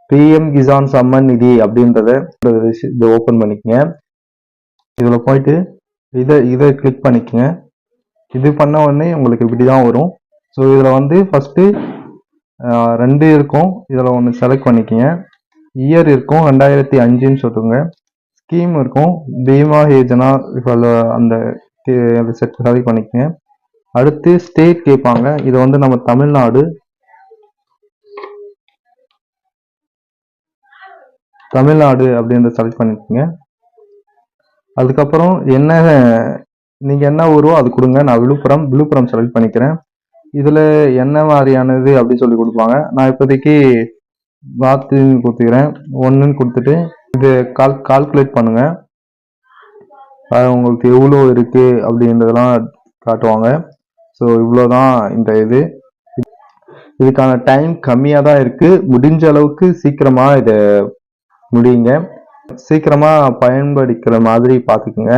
PM Kisan summon நிதி அப்படின்றத இதை ஓப்பன் பண்ணிக்கங்க. இதில் போயிட்டு இதை கிளிக் பண்ணிக்கங்க. இது பண்ண உடனே உங்களுக்கு இப்படிதான் வரும். ஸோ இதில் வந்து ஃபர்ஸ்ட் 2 இருக்கும். இதில் ஒன்று செலக்ட் பண்ணிக்கங்க. இயர் இருக்கும் 2005ன்னு சொல்லுங்க. ஸ்கீம் இருக்கும் பீமா யோஜனா, அந்த செலக்ட் பண்ணிக்கங்க. அடுத்து ஸ்டேட் கேட்பாங்க. இது வந்து நம்ம தமிழ்நாடு அப்படின்றத செலக்ட் பண்ணிக்கோங்க. அதுக்கப்புறம் நீங்க என்ன ஊரோ அது கொடுங்க. நான் விழுப்புரம் செலக்ட் பண்ணிக்கிறேன். இதுல என்ன மாதிரியானது அப்படின்னு சொல்லி கொடுப்பாங்க. நான் இப்போதைக்கு வாத்துன்னு கொடுத்துக்கிறேன். 1ன்னு கொடுத்துட்டு இது கால்குலேட் பண்ணுங்க. அது உங்களுக்கு எவ்வளோ இருக்கு அப்படின்றதெல்லாம் காட்டுவாங்க. ஸோ இவ்வளோதான் இந்த இதுக்கான டைம் கம்மியாக தான் இருக்கு. முடிஞ்ச அளவுக்கு சீக்கிரமா இதை முடியுங்க. சீக்கிரமா பயன்படுத்திக்கிற மாதிரி பார்த்துக்குங்க.